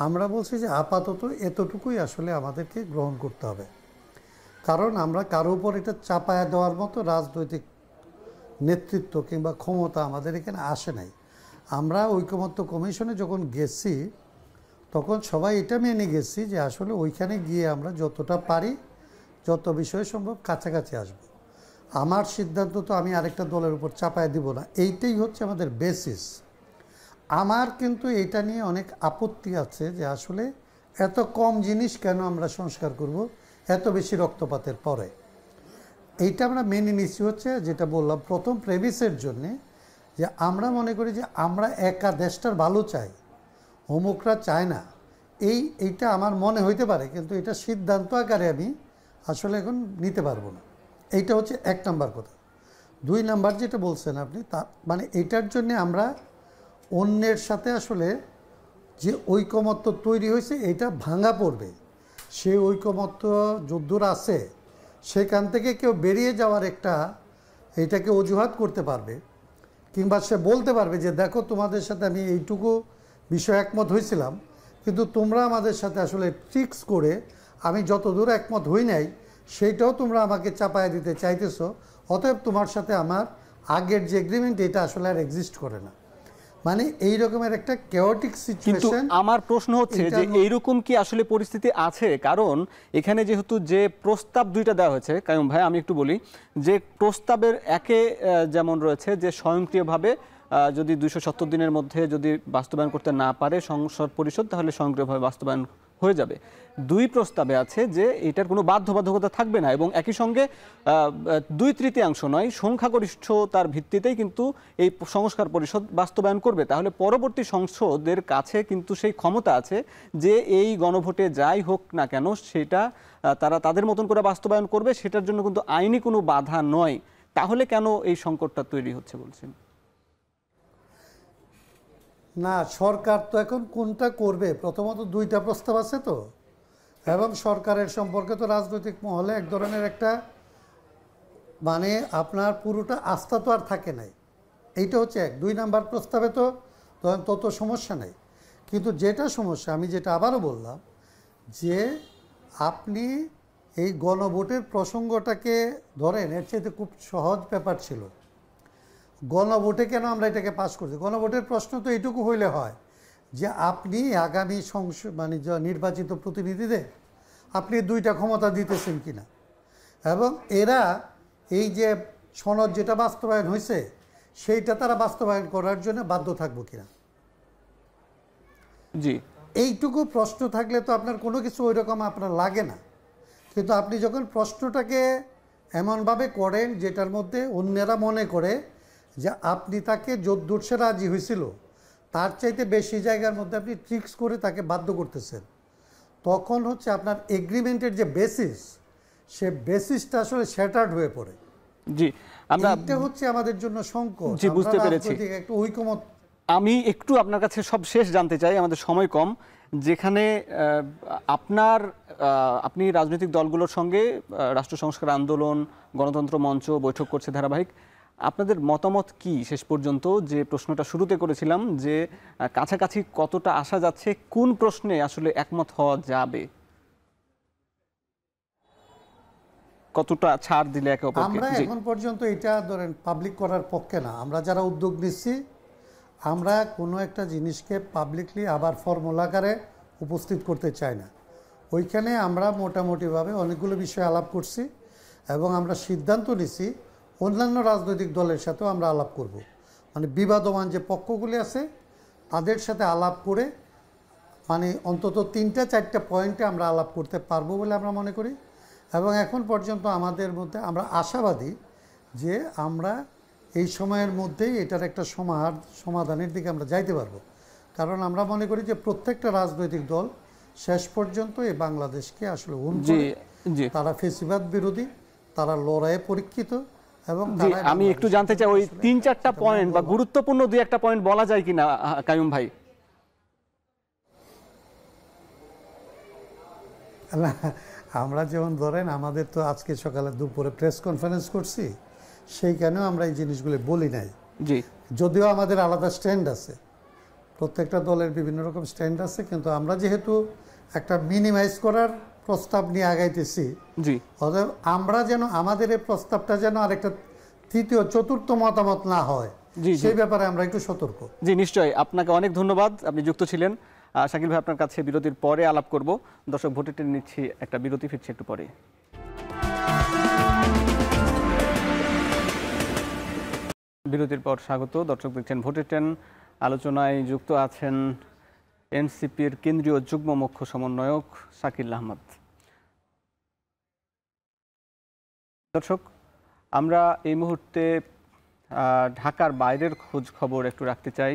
আমরা বলছি যে আপাতত এতটুকুই আসলে আমাদেরকে গ্রহণ করতে হবে, কারণ আমরা কারো উপর এটা চাপায়া দেওয়ার মতো রাজনৈতিক নেতৃত্ব কিংবা ক্ষমতা আমাদের এখানে আসে নাই। আমরা ঐকমত্য কমিশনে যখন গেছি তখন সবাই এটা মেনে গেছি যে আসলে ওইখানে গিয়ে আমরা যতটা পারি যত বিষয় সম্ভব কাছাকাছি আসব। আমার সিদ্ধান্ত তো আমি আরেকটা দলের উপর চাপায় দিব না, এইটাই হচ্ছে আমাদের বেসিস। আমার কিন্তু এটা নিয়ে অনেক আপত্তি আছে যে আসলে এত কম জিনিস কেন আমরা সংস্কার করব এত বেশি রক্তপাতের পরে। এইটা আমরা মেনে নিচ্ছি হচ্ছে যেটা বললাম প্রথম প্রেমিসের জন্যে, যে আমরা মনে করি যে আমরা একা দেশটার ভালো চাই, অমুকরা চায় না। এইটা আমার মনে হইতে পারে, কিন্তু এটা সিদ্ধান্ত আকারে আমি আসলে এখন নিতে পারবো না। এইটা হচ্ছে এক নাম্বার কথা। দুই নাম্বার যেটা বলছেন আপনি, তা মানে এটার জন্যে আমরা অন্যের সাথে আসলে যে ঐকমত্য তৈরি হয়েছে এটা ভাঙা পড়বে। সেই ঐকমত্য যদ্দূর আছে সেখান থেকে কেউ বেরিয়ে যাওয়ার একটা এটাকে অজুহাত করতে পারবে, কিংবা সে বলতে পারবে যে দেখো তোমাদের সাথে আমি এইটুকু বিষয় একমত হয়েছিলাম, কিন্তু তোমরা আমাদের সাথে আসলে ট্রিক্স করে আমি যত দূর একমত হই নাই সেইটাও তোমরা আমাকে চাপায় দিতে চাইতেছো, অতএব তোমার সাথে আমার আগের যে এগ্রিমেন্ট এটা আসলে আর এক্সিস্ট করে না। মানে এই রকমের একটা কেওটিক কিন্তু সিচুয়েশন। আমার প্রশ্ন হচ্ছে যে এইরকম কি আসলে পরিস্থিতি আছে? কারণ এখানে যেহেতু যে প্রস্তাব দুইটা দেওয়া হয়েছে, কায়ুম ভাই আমি একটু বলি যে প্রস্তাবের একে যেমন রয়েছে যে স্বয়ংক্রিয়ভাবে যদি 270 দিনের মধ্যে যদি বাস্তবায়ন করতে না পারে সংসদ পরিষদ তাহলে স্বয়ংক্রিয়ভাবে বাস্তবায়ন হয়ে যাবে। দুই প্রস্তাবে আছে যে এটার কোনো বাধ্যবাধকতা থাকবে না, এবং একই সঙ্গে 2/3 নয় সংখ্যাগরিষ্ঠতার ভিত্তিতেই কিন্তু এই সংস্কার পরিষদ বাস্তবায়ন করবে। তাহলে পরবর্তী সংসদের কাছে কিন্তু সেই ক্ষমতা আছে যে এই গণভোটে যাই হোক না কেন সেটা তারা তাদের মতন করে বাস্তবায়ন করবে, সেটার জন্য কিন্তু আইনি কোনো বাধা নয়। তাহলে কেন এই সংকটটা তৈরি হচ্ছে বলছেন? না, সরকার তো এখন কোনটা করবে, প্রথমত দুইটা প্রস্তাব আছে তো, এবং সরকারের সম্পর্কে তো রাজনৈতিক মহলে এক ধরনের একটা মানে আপনার পুরোটা আস্থা তো আর থাকে নাই। এইটা হচ্ছে এক। দুই নাম্বার প্রস্তাবে তো তত সমস্যা নেই, কিন্তু যেটা সমস্যা আমি যেটা আবারও বললাম যে আপনি এই গণভোটের প্রসঙ্গটাকে ধরেন, এর চাইতে খুব সহজ ব্যাপার ছিল গণভোটে কেন আমরা এটাকে পাস করছি। গণভোটের প্রশ্ন তো এইটুকু হইলে হয় যে আপনি আগামী সংসদ মানে নির্বাচিত প্রতিনিধিদের আপনি দুইটা ক্ষমতা দিতেছেন কিনা, এবং এরা এই যে সনদ যেটা বাস্তবায়ন হয়েছে সেইটা তারা বাস্তবায়ন করার জন্য বাধ্য থাকবো কিনা। জি, এইটুকু প্রশ্ন থাকলে তো আপনার কোনো কিছু ওই রকম আপনার লাগে না। কিন্তু আপনি যখন প্রশ্নটাকে এমনভাবে করেন যেটার মধ্যে অন্যেরা মনে করে যে আপনি তাকে যদ্দূর সে রাজি হয়েছিল তার চাইতে বেশি জায়গার মধ্যে আপনি ট্রিক্স করে তাকে বাধ্য করতেছেন, তখন হচ্ছে আপনার এগ্রিমেন্টের যে বেসিস সে বেসিসটা আসলে শ্যাটার্ড হয়ে পড়ে। জি, আমরা এটা হচ্ছে আমাদের জন্য সংকট। জি, বুঝতে পেরেছি। একটা ঐকমত। আমি একটু আপনার কাছে সব শেষ জানতে চাই, আমাদের সময় কম, যেখানে আপনি রাজনৈতিক দলগুলোর সঙ্গে রাষ্ট্র সংস্কার আন্দোলন, গণতন্ত্র মঞ্চ বৈঠক করছে ধারাবাহিক। আপনাদের মতামত কি শেষ পর্যন্ত? যে প্রশ্নটা শুরুতে করেছিলাম যে কাছাকাছি কতটা আসা যাচ্ছে, কোন প্রশ্নে আসলে একমত হওয়া যাবে, কতটা ছাড় দিলে একে অপরকে? আমরা এখন পর্যন্ত এটা ধরেন পাবলিক করার পক্ষে না। আমরা যারা উদ্যোগ নিচ্ছি আমরা কোনো একটা জিনিসকে পাবলিকলি আবার ফর্মুলা আকারে উপস্থিত করতে চাই না। ওইখানে আমরা মোটামুটিভাবে অনেকগুলো বিষয় আলাপ করছি এবং আমরা সিদ্ধান্ত নিছি অন্যান্য রাজনৈতিক দলের সাথেও আমরা আলাপ করব। মানে বিবাদমান যে পক্ষগুলি আছে তাদের সাথে আলাপ করে মানে অন্তত 3-4টা পয়েন্টে আমরা আলাপ করতে পারবো বলে আমরা মনে করি। এবং এখন পর্যন্ত আমাদের মধ্যে আমরা আশাবাদী যে আমরা এই সময়ের মধ্যেই এটার একটা সমাধানের দিকে আমরা যাইতে পারবো। কারণ আমরা মনে করি যে প্রত্যেকটা রাজনৈতিক দল শেষ পর্যন্ত এই বাংলাদেশকে আসলে তারা ফেসিবাদ বিরোধী, তারা লড়াইয়ে পরীক্ষিত। এবং আমি একটু জানতে চাই ওই 3-4টা পয়েন্ট বা গুরুত্বপূর্ণ 2-1টা পয়েন্ট বলা যায় কিনা কাইয়ুম ভাই? না, আমরা যেমন ধরেন আমাদের তো আজকে সকালে দুপুরে প্রেস কনফারেন্স করছি, সেইখানেও আমরা এই জিনিসগুলো বলি নাই। জি, যদিও আমাদের আলাদা স্ট্যান্ড আছে, প্রত্যেকটা দলের বিভিন্ন রকম স্ট্যান্ড আছে, কিন্তু আমরা যেহেতু একটা মিনিমাইজ করার প্রস্তাব নিয়ে আগাইতেছি, জি, অতএব আমরা যেন আমাদের এই প্রস্তাবটা যেন আরেকটা তৃতীয় চতুর্থ মতামত না হয়, সেই ব্যাপারে আমরা একটু সতর্ক। জি নিশ্চয়ই, আপনাকে অনেক ধন্যবাদ, আপনি যুক্ত ছিলেন। শাকিল ভাই, আপনার কাছে বিরতির পরে আলাপ করব। দর্শক, ভোটে টেনে নিচ্ছি একটা বিরতি, ফিরছি একটু পরে। বিরতির পর স্বাগত। দর্শক দেখছেন ভোটে টেন। আলোচনায় যুক্ত আছেন এনসিপির কেন্দ্রীয় যুগ্ম মুখ্য সমন্বয়ক শাকিল আহমদ। দর্শক, আমরা এই মুহূর্তে ঢাকার বাইরের খোঁজ খবর একটু রাখতে চাই।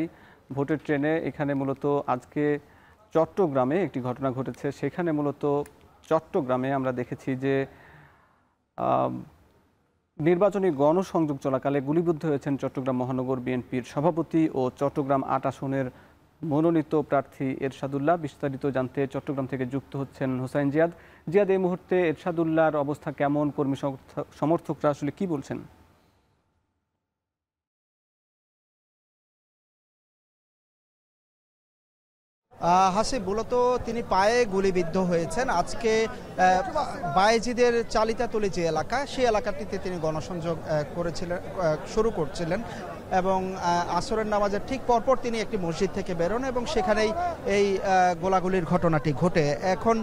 ভোটের ট্রেনে এখানে মূলত আজকে চট্টগ্রামে একটি ঘটনা ঘটেছে। সেখানে মূলত চট্টগ্রামে আমরা দেখেছি যে নির্বাচনী গণসংযোগ চলাকালে গুলিবিদ্ধ হয়েছেন চট্টগ্রাম মহানগর বিএনপির সভাপতি ও চট্টগ্রাম 8 আসনের মনোনীত প্রার্থী এরশাদুল্লাহ। বিস্তারিত জানতে চট্টগ্রাম থেকে যুক্ত হচ্ছেন হুসাইন জিয়াদ। জিয়াদ, এই মুহূর্তে এরশাদুল্লাহর অবস্থা কেমন? কর্মী সমর্থকরা আসলে কি বলছেন? হাসিব, মূলত তিনি পায়ে গুলিবিদ্ধ হয়েছেন। আজকে বায়েজিদের চালিতাতলী যে এলাকা, সেই এলাকাটিতে তিনি গণসংযোগ শুরু করছিলেন এবং আসরের নামাজের ঠিক পরপর তিনি একটি মসজিদ থেকে বেরোন এবং সেখানেই এই গোলাগুলির ঘটনাটি ঘটে। এখন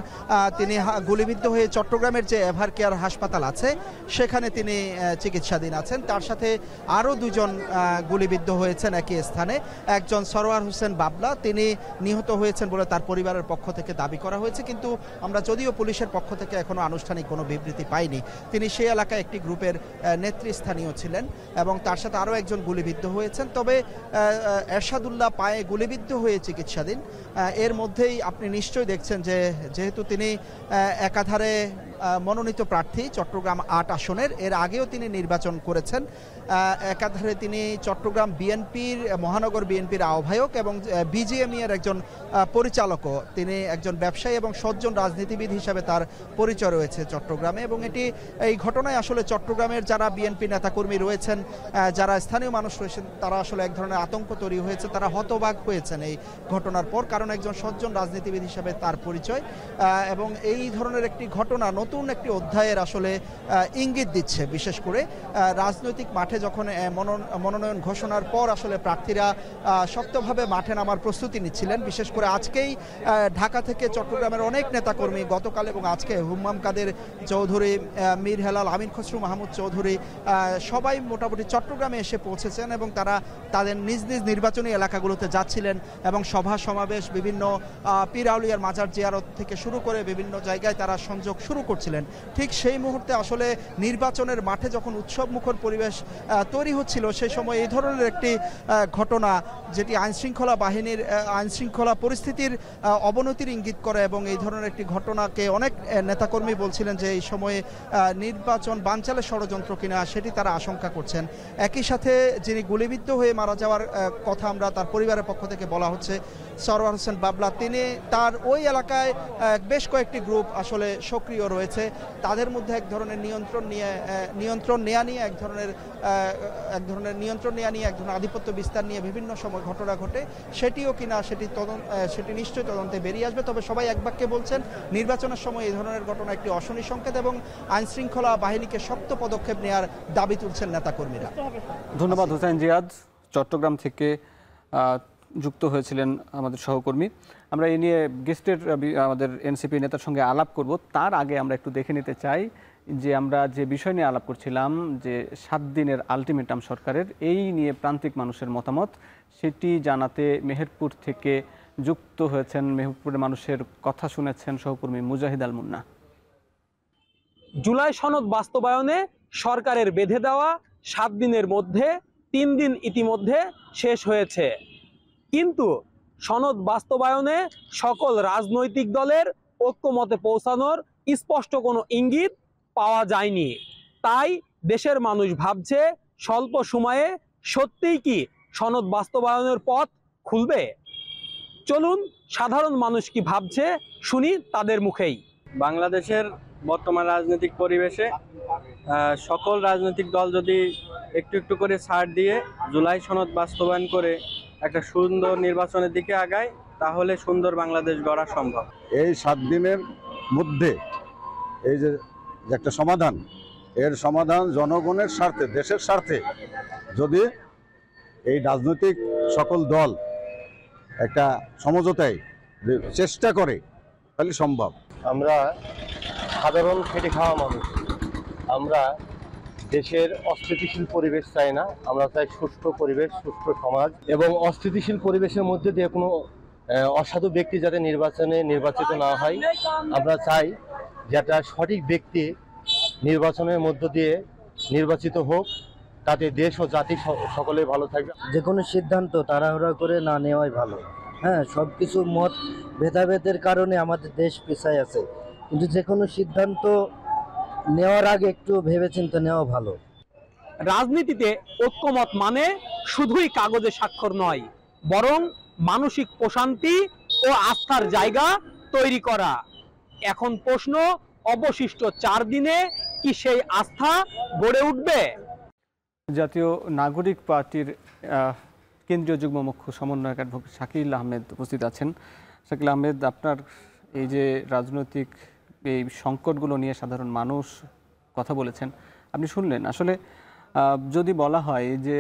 তিনি গুলিবিদ্ধ হয়ে চট্টগ্রামের যে এভার কেয়ার হাসপাতাল আছে সেখানে তিনি চিকিৎসাধীন আছেন। তার সাথে আরও দুজন গুলিবিদ্ধ হয়েছেন একই স্থানে। একজন সরওয়ার হোসেন বাবলা, তিনি নিহত হয়েছেন বলে তার পরিবারের পক্ষ থেকে দাবি করা হয়েছে, কিন্তু আমরা যদিও পুলিশের পক্ষ থেকে এখনও আনুষ্ঠানিক কোনো বিবৃতি পাইনি। তিনি সেই এলাকায় একটি গ্রুপের নেতৃস্থানীয় ছিলেন এবং তার সাথে আরও একজন গুলিবিদ্ধ হয়েছেন। তবে এরশাদুল্লাহ পায়ে গুলিবিদ্ধ হয়ে চিকিৎসাধীন। এর মধ্যেই আপনি নিশ্চয়ই দেখছেন যে যেহেতু তিনি একাধারে মনোনীত প্রার্থী চট্টগ্রাম 8 আসনের, এর আগেও তিনি নির্বাচন করেছেন। একাধারে তিনি চট্টগ্রাম বিএনপির মহানগর বিএনপির আহ্বায়ক এবং বিজিএমই এর একজন পরিচালকও। তিনি একজন ব্যবসায়ী এবং সজ্জন রাজনীতিবিদ হিসাবে তার পরিচয় রয়েছে চট্টগ্রামে। এবং এই ঘটনায় আসলে চট্টগ্রামের যারা বিএনপি নেতাকর্মী রয়েছেন, যারা স্থানীয় মানুষ রয়েছেন, তারা আসলে এক ধরনের আতঙ্ক তৈরি হয়েছে। তারা হতবাক হয়েছেন এই ঘটনার পর, কারণ একজন সজ্জন রাজনীতিবিদ হিসাবে তার পরিচয়। এবং এই ধরনের একটি ঘটনা নতুন একটি অধ্যায়ের আসলে ইঙ্গিত দিচ্ছে। বিশেষ করে রাজনৈতিক মাঠে যখন মনোনয়ন ঘোষণার পর আসলে প্রার্থীরা শক্তভাবে মাঠে নামার প্রস্তুতি নিচ্ছিলেন। বিশেষ করে আজকেই ঢাকা থেকে চট্টগ্রামের অনেক নেতাকর্মী গতকাল এবং আজকে হুম্মাম কাদের চৌধুরী, মীর হেলাল, আমিন খসরু মাহমুদ চৌধুরী সবাই মোটামুটি চট্টগ্রামে এসে পৌঁছেছেন এবং তারা তাদের নিজ নিজ নির্বাচনী এলাকাগুলোতে যাচ্ছিলেন এবং সভা সমাবেশ, বিভিন্ন পীর আউলিয়ার মাজার জিয়ারত থেকে শুরু করে বিভিন্ন জায়গায় তারা সংযোগ শুরু করছিলেন। ঠিক সেই মুহূর্তে আসলে নির্বাচনের মাঠে যখন উৎসবমুখর পরিবেশ তৈরি হচ্ছিল, সেই সময় এই ধরনের একটি ঘটনা, যেটি আইনশৃঙ্খলা পরিস্থিতির অবনতির ইঙ্গিত করে এবং এই ধরনের একটি ঘটনাকে অনেক নেতাকর্মী বলছিলেন যে এই সময়ে নির্বাচন বানচালের ষড়যন্ত্র কিনা সেটি তারা আশঙ্কা করছেন। একই সাথে যিনি গুলিবিদ্ধ হয়ে মারা যাওয়ার কথা আমরা তার পরিবারের পক্ষ থেকে বলা হচ্ছে, সরওয়ার হোসেন বাবলা, তিনি তার ওই এলাকায় বেশ কয়েকটি গ্রুপ আসলে সক্রিয় রয়েছে। তাদের মধ্যে এক ধরনের নিয়ন্ত্রণ নেওয়া নিয়ে এক ধরনের আধিপত্য বিস্তার নিয়ে বিভিন্ন সময় ঘটনা ঘটে। সেটিও কিনা সেটি নিশ্চয়ই তদন্তে বেরিয়ে আসবে। তবে সবাই এক বাক্যে বলছেন নির্বাচনের সময় এই ধরনের ঘটনা একটি অশনি সংকেত এবং আইনশৃঙ্খলা বাহিনীকে শক্ত পদক্ষেপ নেওয়ার দাবি তুলছেন নেতাকর্মীরা। ধন্যবাদ হুসাইন জিয়াদ। চট্টগ্রাম থেকে যুক্ত হয়েছিলেন আমাদের সহকর্মী। আমরা এ নিয়ে গেস্টের আমাদের এনসিপি নেতার সঙ্গে আলাপ করব। তার আগে আমরা একটু দেখে নিতে চাই যে আমরা যে বিষয় নিয়ে আলাপ করছিলাম, যে 7 দিনের আলটিমেটাম সরকারের, এই নিয়ে প্রান্তিক মানুষের মতামত, সেটি জানাতে মেহেরপুর থেকে যুক্ত হয়েছেন, মেহেরপুরের মানুষের কথা শুনেছেন সহকর্মী মুজাহিদ আল মুন্না। জুলাই সনদ বাস্তবায়নে সরকারের বেঁধে দেওয়া 7 দিনের মধ্যে 3 দিন ইতিমধ্যে শেষ হয়েছে, কিন্তু সনদ বাস্তবায়নে সকল রাজনৈতিক দলের ঐক্যমতে পৌঁছানোর স্পষ্ট কোনো ইঙ্গিত পাওয়া যায়নি। তাই দেশের মানুষ ভাবছে স্বল্প সময়ে সত্যিই কি সনদ বাস্তবায়নের পথ খুলবে? চলুন সাধারণ মানুষ কি ভাবছে শুনি তাদের মুখেই। বাংলাদেশের বর্তমান রাজনৈতিক পরিবেশে সকল রাজনৈতিক দল যদি একটু একটু করে ছাড় দিয়ে জুলাই সনদ বাস্তবায়ন করে একটা সুন্দর নির্বাচনের দিকে আগায়, তাহলে সুন্দর বাংলাদেশ গড়া সম্ভব। এই 7 দিনের মধ্যে এই যে একটা সমাধান, এর সমাধান জনগণের স্বার্থে, দেশের স্বার্থে যদি এই রাজনৈতিক সকল দল একটা সমঝোতায় চেষ্টা করে তাহলে সম্ভব। আমরা সাধারণ খেটে খাওয়া মানুষ, আমরা দেশের অস্থিতিশীল পরিবেশ চাই না, আমরা চাই সুষ্ঠু পরিবেশ, সুষ্ঠু সমাজ, এবং অস্থিতিশীল পরিবেশের মধ্যে দিয়ে কোনো অসাধু ব্যক্তি যাতে নির্বাচিত না হয়। আমরা চাই যে একটা সঠিক ব্যক্তি নির্বাচনের মধ্য দিয়ে নির্বাচিত হোক, তাতে দেশ ও জাতি সকলে ভালো থাকবে। যে কোনো সিদ্ধান্ত তাড়াহুড়া করে না নেওয়াই ভালো। হ্যাঁ, সব কিছু মত ভেদাভেদের কারণে আমাদের দেশ পিছায় আছে, কিন্তু যে কোনো সিদ্ধান্ত নেওয়ার আগে একটু ভেবেচিন্তে নেওয়া ভালো। রাজনীতিতে ঐক্যমত মানে শুধুই কাগজে স্বাক্ষর নয়, বরং মানসিক প্রশান্তি ও আস্থার জায়গা তৈরি করা। এখন প্রশ্ন, অবশিষ্ট 4 দিনে কি সেই আস্থা গড়ে উঠবে? জাতীয় নাগরিক পার্টির কেন্দ্রীয় যুগ্ম মুখ্য সমন্বয়ক অ্যাডভোকেট শাকিল আহমেদ উপস্থিত আছেন। শাকিল আহমেদ, আপনার এই যে রাজনৈতিক এই সংকটগুলো নিয়ে সাধারণ মানুষ কথা বলেছেন, আপনি শুনলেন। আসলে যদি বলা হয় যে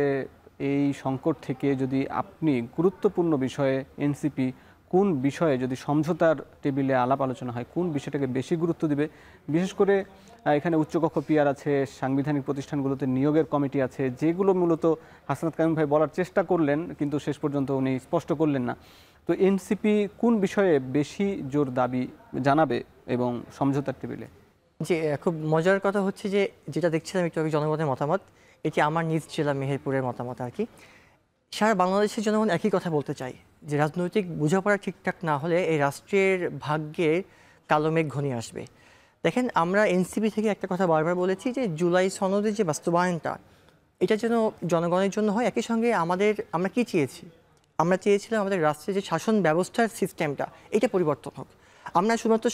এই সংকট থেকে যদি আপনি গুরুত্বপূর্ণ বিষয়ে এনসিপি কোন বিষয়ে যদি সমঝোতার টেবিলে আলাপ আলোচনা হয়, কোন বিষয়টাকে বেশি গুরুত্ব দিবে? বিশেষ করে এখানে উচ্চকক্ষ পিআর আছে, সাংবিধানিক প্রতিষ্ঠানগুলোতে নিয়োগের কমিটি আছে, যেগুলো মূলত হাসনাত কাইম ভাই বলার চেষ্টা করলেন কিন্তু শেষ পর্যন্ত উনি স্পষ্ট করলেন না। তো এনসিপি কোন বিষয়ে বেশি জোর দাবি জানাবে এবং সমঝোতার টেবিলে? যে খুব মজার কথা হচ্ছে যে যেটা দেখছিলাম একটু আগে জনগণের মতামত, এটি আমার নিজ জেলা মেহেরপুরের মতামত আর কি। সারা বাংলাদেশের জনগণ একই কথা বলতে চাই যে রাজনৈতিক বোঝাপড়া ঠিকঠাক না হলে এই রাষ্ট্রের ভাগ্যের কালো মেঘ ঘনিয়ে আসবে। দেখেন, আমরা এনসিপি থেকে একটা কথা বারবার বলেছি যে জুলাই সনদের যে বাস্তবায়নটা, এটা যেন জনগণের জন্য হয়। একই সঙ্গে আমরা কি চেয়েছি? আমরা চেয়েছিলাম আমাদের রাষ্ট্রের যে শাসন ব্যবস্থার সিস্টেমটা, এটা পরিবর্তন হোক। আমরা শুধুমাত্র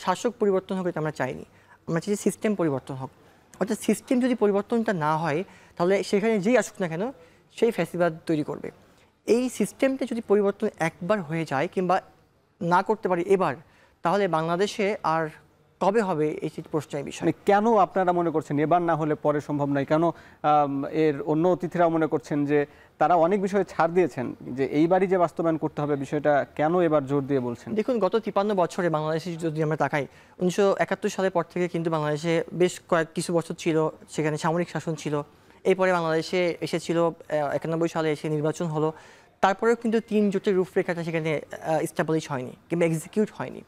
শাসক পরিবর্তন হোক এটা আমরা চাইনি, আমরা চাই সিস্টেম পরিবর্তন হোক। অর্থাৎ সিস্টেম যদি পরিবর্তনটা না হয় তাহলে সেখানে যেই আসুক না কেন সেই ফ্যাসিবাদ তৈরি করবে। এই সিস্টেমটা যদি পরিবর্তন একবার হয়ে যায় কিংবা না করতে পারি এবার, তাহলে বাংলাদেশে আর কবে হবে এই প্রশ্নের বিষয়। কেন আপনারা মনে করছেন এবার না হলে পরে সম্ভব নয়? কেন এর অন্য অতিথিরাও মনে করছেন যে তারা অনেক বিষয়ে ছাড় দিয়েছেন, যে এইবারই যে বাস্তবায়ন করতে হবে বিষয়টা কেন এবার জোর দিয়ে বলছেন? দেখুন, গত 53 বছরে বাংলাদেশে যদি আমরা তাকাই, 1971 সালের পর থেকে কিন্তু বাংলাদেশে বেশ কিছু বছর ছিল সেখানে সামরিক শাসন ছিল। এরপরে বাংলাদেশে এসেছিল 91 সালে এসে নির্বাচন হলো। তারপরেও কিন্তু 3 জোটের রূপরেখাটা সেখানে এস্টাবলিশ হয়নি কিংবা এক্সিকিউট হয়নি।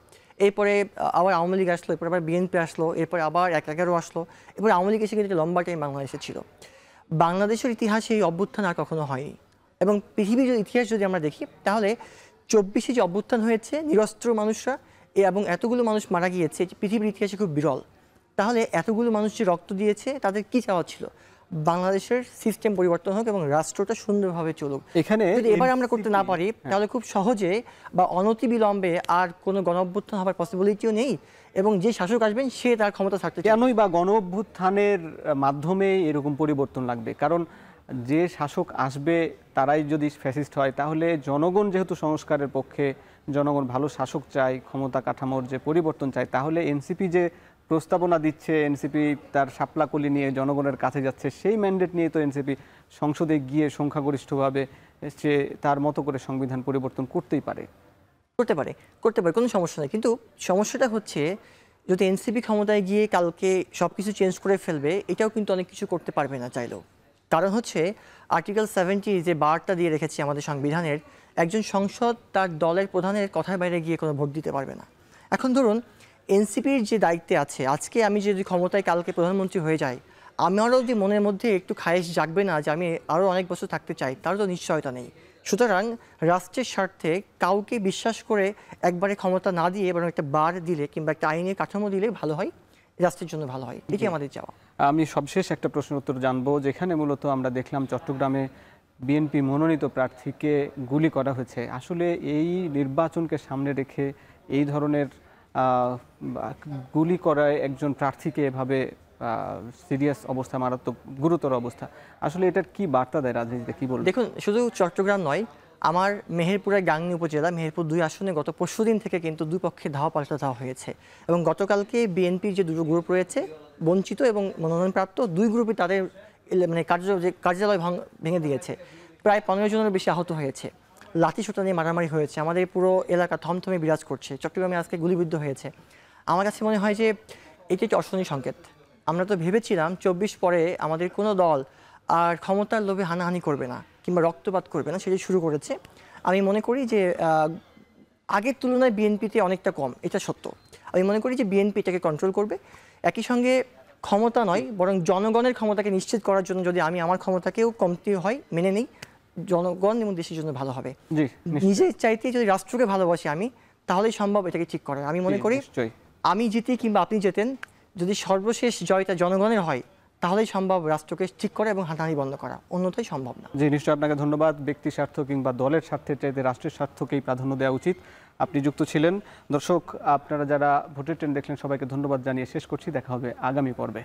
এরপরে আবার আওয়ামী লীগ আসলো, এরপর আবার বিএনপি আসলো, এরপর আবার 11 আসলো, এরপর আওয়ামী লীগ এসে কিন্তু লম্বা টাইম বাংলাদেশে ছিল। বাংলাদেশের ইতিহাসে এই অভ্যুত্থান আর কখনো হয়নি। এবং পৃথিবীর ইতিহাস যদি আমরা দেখি তাহলে 24-এ যে অভ্যুত্থান হয়েছে, নিরস্ত্র মানুষরা এবং এতগুলো মানুষ মারা গিয়েছে, পৃথিবীর ইতিহাসে খুব বিরল। তাহলে এতগুলো মানুষ যে রক্ত দিয়েছে তাদের কি চাওয়া ছিল? বাংলাদেশের সিস্টেম পরিবর্তন হোক এবং রাষ্ট্রটা সুন্দরভাবে চলুক। এখানে যদি এবার আমরা করতে না পারি তাহলে খুব সহজে বা অনতিবিলম্বে আর কোনো গণঅভ্যুত্থান হবার পসিবিলিটিও নেই এবং যে শাসক আসবেন সে তার ক্ষমতা থাকতে চায়। কেনই বা গণঅভ্যুত্থানের মাধ্যমে এরকম পরিবর্তন লাগবে? কারণ যে শাসক আসবে তারাই যদি ফ্যাসিস্ট হয়, তাহলে জনগণ যেহেতু সংস্কারের পক্ষে, জনগণ ভালো শাসক চায়, ক্ষমতা কাঠামোর যে পরিবর্তন চায়, তাহলে এনসিপি যে প্রস্তাবনা দিচ্ছে, এনসিপি তার শাপলাকলি নিয়ে জনগণের কাছে যাচ্ছে, সেই ম্যান্ডেট নিয়ে তো এনসিপি সংসদে গিয়ে সংখ্যাগরিষ্ঠভাবে সে তার মতো করে সংবিধান পরিবর্তন করতেই পারে। করতে পারে কোনো সমস্যা নেই, কিন্তু সমস্যাটা হচ্ছে যদি এনসিপি ক্ষমতায় গিয়ে কালকে সব কিছু চেঞ্জ করে ফেলবে, এটাও কিন্তু অনেক কিছু করতে পারবে না চাইলেও। কারণ হচ্ছে আর্টিকেল 70 যে বারটা দিয়ে রেখেছে আমাদের সংবিধানের, একজন সংসদ তার দলের প্রধানের কথার বাইরে গিয়ে কোনো ভোট দিতে পারবে না। এখন ধরুন এনসিপির যে দায়িত্বে আছে, আজকে আমি যদি ক্ষমতায় কালকে প্রধানমন্ত্রী হয়ে যাই, আমারও যে মনের মধ্যে একটু খায়েশ জাগবে না যে আমি আরও অনেক বছর থাকতে চাই, তারও তো নিশ্চয়তা নেই। সুতরাং রাষ্ট্রের স্বার্থে কাউকে বিশ্বাস করে একবারে ক্ষমতা না দিয়ে বরং একটা বার দিলে কিংবা একটা আইনের কাঠামো দিলে ভালো হয়, রাষ্ট্রের জন্য ভালো হয়, এটি আমাদের চাওয়া। আমি সবশেষ একটা প্রশ্নের উত্তর জানবো, যেখানে মূলত আমরা দেখলাম চট্টগ্রামে বিএনপি মনোনীত প্রার্থীকে গুলি করা হয়েছে। আসলে এই নির্বাচনকে সামনে রেখে এই ধরনের গুলি করায় একজন প্রার্থীকে এভাবে সিরিয়াস অবস্থা, মারাত্মক গুরুতর অবস্থা, আসলে এটার কি বার্তা দেয় রাজনীতিতে, কি বলবো? দেখুন, শুধু চট্টগ্রাম নয়, আমার মেহেরপুরের গাংনী উপজেলা মেহেরপুর 2 আসনে গত পরশুদিন থেকে কিন্তু দুই পক্ষে ধাওয়া পাল্টা ধাওয়া হয়েছে। এবং গতকালকে বিএনপির যে দুটো গ্রুপ রয়েছে, বঞ্চিত এবং মনোনয়নপ্রাপ্ত, দুই গ্রুপই তাদের মানে কার্যালয় ভেঙে দিয়েছে। প্রায় 15 জনের বেশি আহত হয়েছে, লাঠিসোঁটা নিয়ে মারামারি হয়েছে, আমাদের পুরো এলাকা থমথমে বিরাজ করছে। চট্টগ্রামে আজকে গুলিবিদ্ধ হয়েছে। আমার কাছে মনে হয় যে এটি একটি অশনি সংকেত। আমরা তো ভেবেছিলাম 24 পরে আমাদের কোনো দল আর ক্ষমতার লোভে হানাহানি করবে না কিংবা রক্তপাত করবে না, সেটি শুরু করেছে। আমি মনে করি যে আগের তুলনায় বিএনপিতে অনেকটা কম, এটা সত্য। আমি মনে করি যে বিএনপি এটাকে কন্ট্রোল করবে। একই সঙ্গে ক্ষমতা নয় বরং জনগণের ক্ষমতাকে নিশ্চিত করার জন্য যদি আমি আমার ক্ষমতাকেও কমতি হয় মেনে নিই, জনগণ এবং দেশের জন্য ভালো হবে। নিজের চাইতে যদি রাষ্ট্রকে ভালোবাসি আমি, তাহলেই সম্ভব এটাকে ঠিক করা। আমি মনে করি আমি জিতি কিংবা আপনি জেতেন, যদি সর্বশেষ জয়টা জনগণের হয়, তাহলেই সম্ভব রাষ্ট্রকে ঠিক করা এবং হানাহানি বন্ধ করা, অন্যথায় সম্ভব না। জি, নিশ্চয়ই আপনাকে ধন্যবাদ। ব্যক্তি স্বার্থ কিংবা দলের স্বার্থের চাইতে রাষ্ট্রের স্বার্থকেই প্রাধান্য দেওয়া উচিত। আপনি যুক্ত ছিলেন। দর্শক, আপনারা যারা ভোটের ট্রেন দেখলেন সবাইকে ধন্যবাদ জানিয়ে শেষ করছি। দেখা হবে আগামী পর্বে।